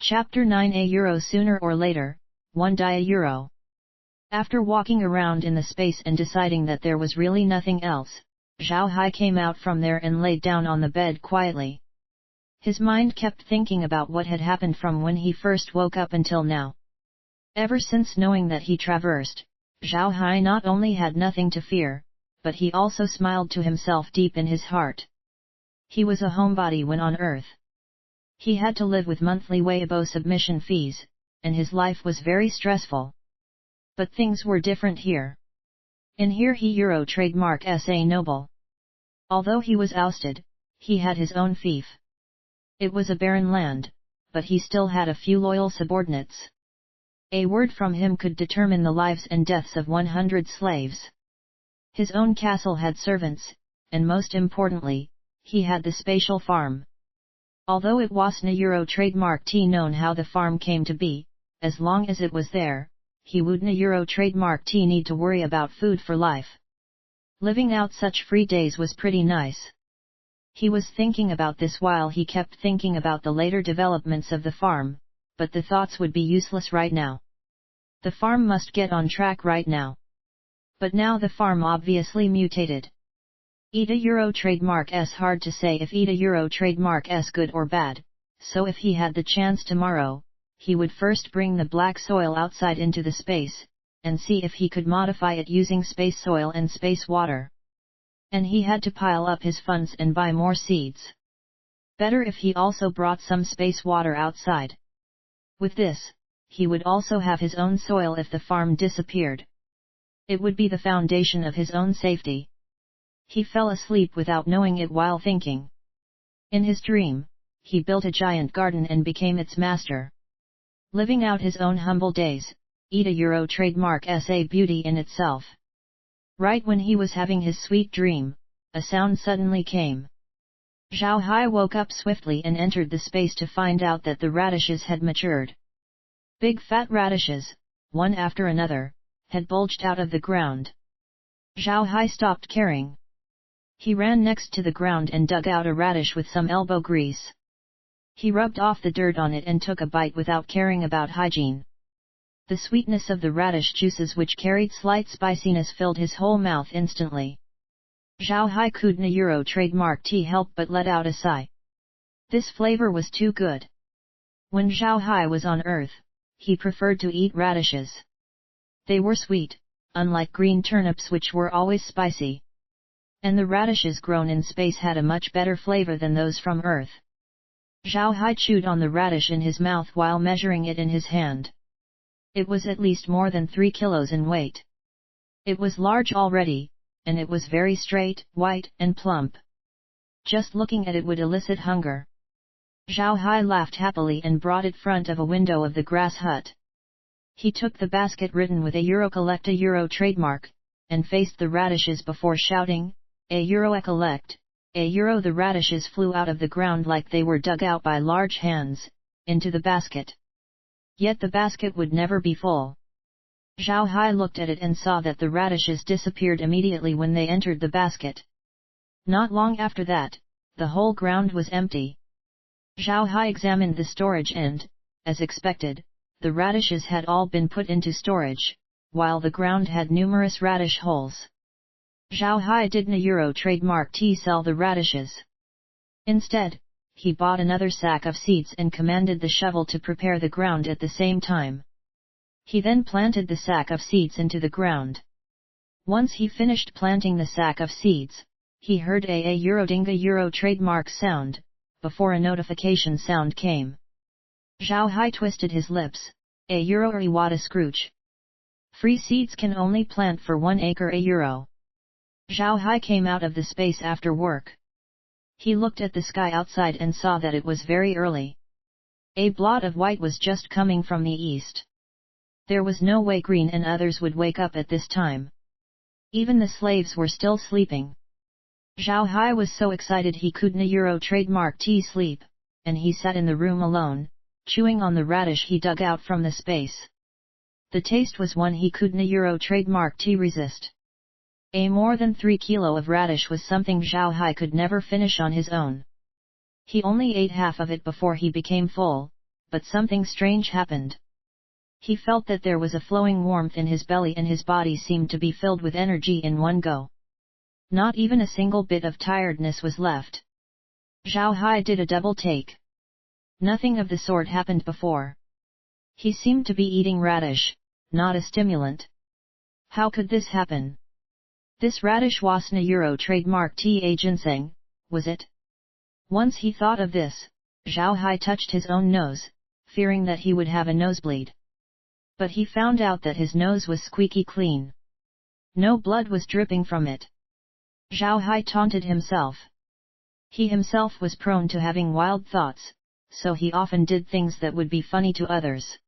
Chapter 9 A euro sooner or later, 1 die a euro. After walking around in the space and deciding that there was really nothing else, Zhao Hai came out from there and laid down on the bed quietly. His mind kept thinking about what had happened from when he first woke up until now. Ever since knowing that he traversed, Zhao Hai not only had nothing to fear, but he also smiled to himself deep in his heart. He was a homebody when on Earth. He had to live with monthly Weibo submission fees, and his life was very stressful. But things were different here. In here he Euro trademark SA noble. Although he was ousted, he had his own fief. It was a barren land, but he still had a few loyal subordinates. A word from him could determine the lives and deaths of 100 slaves. His own castle had servants, and most importantly, he had the spatial farm. Although it wasn't a Euro trademark T known how the farm came to be, as long as it was there, he wouldn't a Euro trademark T need to worry about food for life. Living out such free days was pretty nice. He was thinking about this while he kept thinking about the later developments of the farm, but the thoughts would be useless right now. The farm must get on track right now. But now the farm obviously mutated. ETA Euro trademark S hard to say if ETA Euro trademark S good or bad, so if he had the chance tomorrow, he would first bring the black soil outside into the space, and see if he could modify it using space soil and space water. And he had to pile up his funds and buy more seeds. Better if he also brought some space water outside. With this, he would also have his own soil if the farm disappeared. It would be the foundation of his own safety. He fell asleep without knowing it while thinking. In his dream, he built a giant garden and became its master. Living out his own humble days, ETA Euro trademark SA beauty in itself. Right when he was having his sweet dream, a sound suddenly came. Zhao Hai woke up swiftly and entered the space to find out that the radishes had matured. Big fat radishes, one after another, had bulged out of the ground. Zhao Hai stopped caring. He ran next to the ground and dug out a radish with some elbow grease. He rubbed off the dirt on it and took a bite without caring about hygiene. The sweetness of the radish juices which carried slight spiciness filled his whole mouth instantly. Zhao Hai couldn't a Euro trademark T help but let out a sigh. This flavor was too good. When Zhao Hai was on Earth, he preferred to eat radishes. They were sweet, unlike green turnips which were always spicy. And the radishes grown in space had a much better flavor than those from Earth. Zhao Hai chewed on the radish in his mouth while measuring it in his hand. It was at least more than 3 kilos in weight. It was large already, and it was very straight, white, and plump. Just looking at it would elicit hunger. Zhao Hai laughed happily and brought it front of a window of the grass hut. He took the basket written with a Euro collect a Euro trademark, and faced the radishes before shouting, "A Euro collect, a Euro." The radishes flew out of the ground like they were dug out by large hands, into the basket. Yet the basket would never be full. Zhao Hai looked at it and saw that the radishes disappeared immediately when they entered the basket. Not long after that, the whole ground was empty. Zhao Hai examined the storage and, as expected, the radishes had all been put into storage, while the ground had numerous radish holes. Zhao Hai didn't a Euro trademark T sell the radishes. Instead, he bought another sack of seeds and commanded the shovel to prepare the ground at the same time. He then planted the sack of seeds into the ground. Once he finished planting the sack of seeds, he heard a Euro dinga Euro trademark sound, before a notification sound came. Zhao Hai twisted his lips, a Euro Iwata Scrooge. Free seeds can only plant for 1 acre a Euro. Zhao Hai came out of the space after work. He looked at the sky outside and saw that it was very early. A blot of white was just coming from the east. There was no way Green and others would wake up at this time. Even the slaves were still sleeping. Zhao Hai was so excited he couldn't a Euro trademark T sleep, and he sat in the room alone, chewing on the radish he dug out from the space. The taste was one he couldn't a Euro trademark T resist. A more than 3 kilo of radish was something Zhao Hai could never finish on his own. He only ate half of it before he became full, but something strange happened. He felt that there was a flowing warmth in his belly and his body seemed to be filled with energy in one go. Not even a single bit of tiredness was left. Zhao Hai did a double take. Nothing of the sort happened before. He seemed to be eating radish, not a stimulant. How could this happen? This radish was Neuro trademark Ta ginseng, was it? Once he thought of this, Zhao Hai touched his own nose, fearing that he would have a nosebleed. But he found out that his nose was squeaky clean. No blood was dripping from it. Zhao Hai taunted himself. He himself was prone to having wild thoughts, so he often did things that would be funny to others.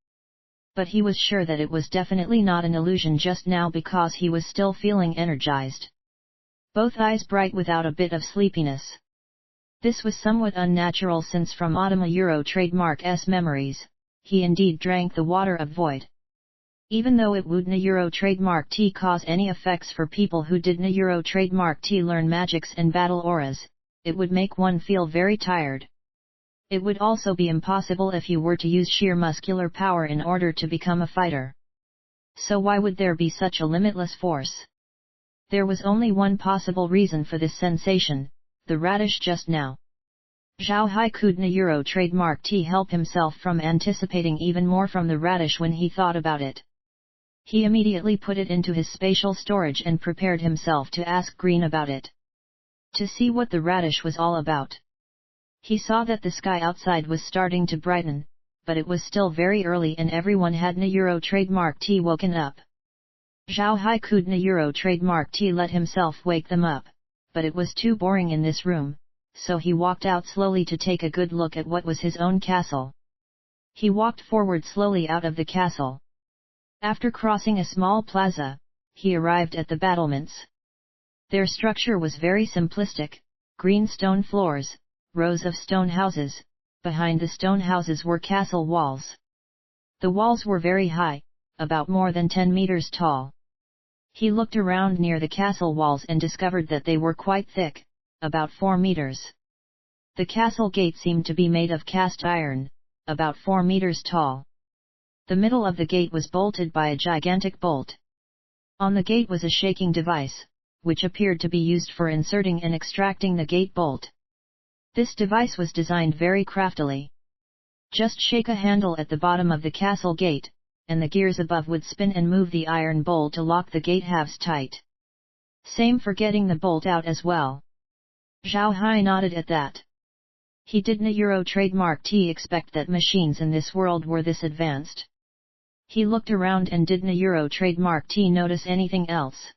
But he was sure that it was definitely not an illusion just now because he was still feeling energized. Both eyes bright without a bit of sleepiness. This was somewhat unnatural since from Automa Euro trademark S memories, he indeed drank the water of void. Even though it would Euro trademark T cause any effects for people who did Euro trademark T learn magics and battle auras, it would make one feel very tired. It would also be impossible if you were to use sheer muscular power in order to become a fighter. So why would there be such a limitless force? There was only one possible reason for this sensation, the radish just now. Zhao Hai could Euro trademark T help himself from anticipating even more from the radish when he thought about it. He immediately put it into his spatial storage and prepared himself to ask Green about it. To see what the radish was all about. He saw that the sky outside was starting to brighten, but it was still very early and everyone had Euro trademark T woken up. Zhao Hai could Euro trademark T let himself wake them up, but it was too boring in this room, so he walked out slowly to take a good look at what was his own castle. He walked forward slowly out of the castle. After crossing a small plaza, he arrived at the battlements. Their structure was very simplistic, green stone floors, rows of stone houses, behind the stone houses were castle walls. The walls were very high, about more than 10 meters tall. He looked around near the castle walls and discovered that they were quite thick, about 4 meters. The castle gate seemed to be made of cast iron, about 4 meters tall. The middle of the gate was bolted by a gigantic bolt. On the gate was a shaking device, which appeared to be used for inserting and extracting the gate bolt. This device was designed very craftily. Just shake a handle at the bottom of the castle gate, and the gears above would spin and move the iron bolt to lock the gate halves tight. Same for getting the bolt out as well. Zhao Hai nodded at that. He didn't Euro trademark T expect that machines in this world were this advanced. He looked around and didn't Euro trademark T notice anything else.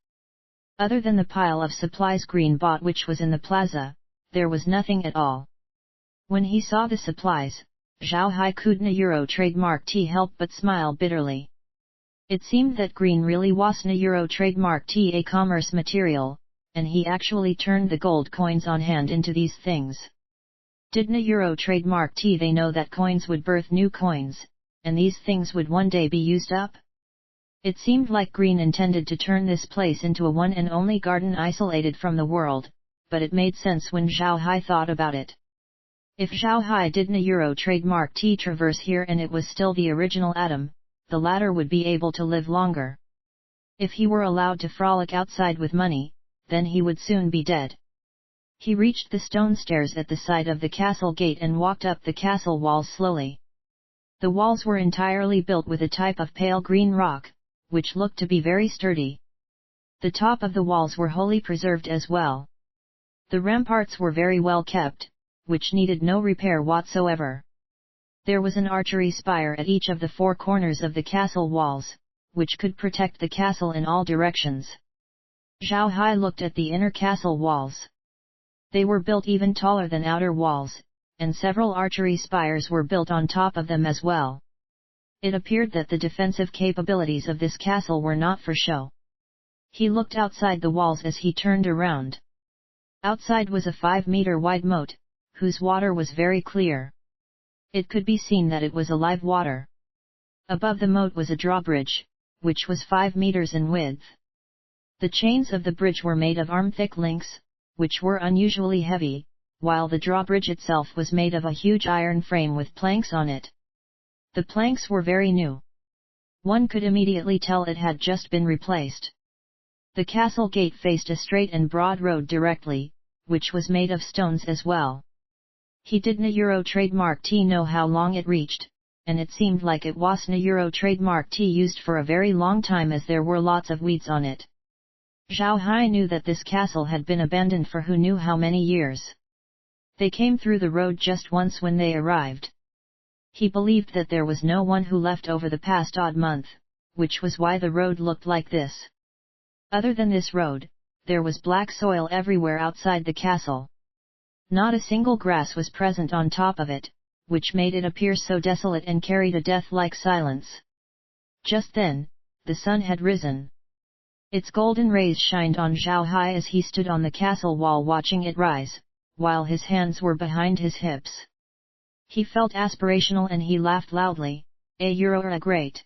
Other than the pile of supplies Green bought which was in the plaza, there was nothing at all. When he saw the supplies, Zhao Hai couldn't Euro trademark T help but smile bitterly. It seemed that Green really wasn't Euro trademark T a commerce material, and he actually turned the gold coins on hand into these things. Didn't Euro trademark T they know that coins would birth new coins, and these things would one day be used up? It seemed like Green intended to turn this place into a one and only garden isolated from the world, but it made sense when Zhao Hai thought about it. If Zhao Hai didn't Euro trademark T traverse here and it was still the original Atom, the latter would be able to live longer. If he were allowed to frolic outside with money, then he would soon be dead. He reached the stone stairs at the side of the castle gate and walked up the castle walls slowly. The walls were entirely built with a type of pale green rock, which looked to be very sturdy. The top of the walls were wholly preserved as well. The ramparts were very well kept, which needed no repair whatsoever. There was an archery spire at each of the 4 corners of the castle walls, which could protect the castle in all directions. Zhao Hai looked at the inner castle walls. They were built even taller than outer walls, and several archery spires were built on top of them as well. It appeared that the defensive capabilities of this castle were not for show. He looked outside the walls as he turned around. Outside was a 5-meter wide moat, whose water was very clear. It could be seen that it was alive water. Above the moat was a drawbridge, which was 5 meters in width. The chains of the bridge were made of arm-thick links, which were unusually heavy, while the drawbridge itself was made of a huge iron frame with planks on it. The planks were very new. One could immediately tell it had just been replaced. The castle gate faced a straight and broad road directly, which was made of stones as well. He didn't Euro trademark T know how long it reached, and it seemed like it wasn't a Euro trademark T used for a very long time as there were lots of weeds on it. Zhao Hai knew that this castle had been abandoned for who knew how many years. They came through the road just once when they arrived. He believed that there was no one who left over the past odd month, which was why the road looked like this. Other than this road, there was black soil everywhere outside the castle. Not a single grass was present on top of it, which made it appear so desolate and carried a death-like silence. Just then, the sun had risen. Its golden rays shined on Zhao Hai as he stood on the castle wall watching it rise, while his hands were behind his hips. He felt aspirational and he laughed loudly, "You're great.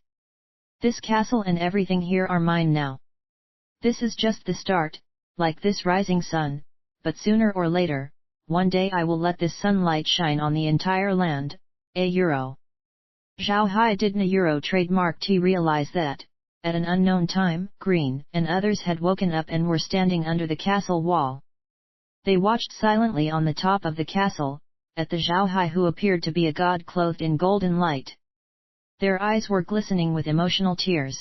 This castle and everything here are mine now. This is just the start, like this rising sun, but sooner or later, one day I will let this sunlight shine on the entire land, Zhao Hai didn't trademark T realize that, at an unknown time, Green and others had woken up and were standing under the castle wall. They watched silently on the top of the castle, at the Zhao Hai who appeared to be a god clothed in golden light. Their eyes were glistening with emotional tears.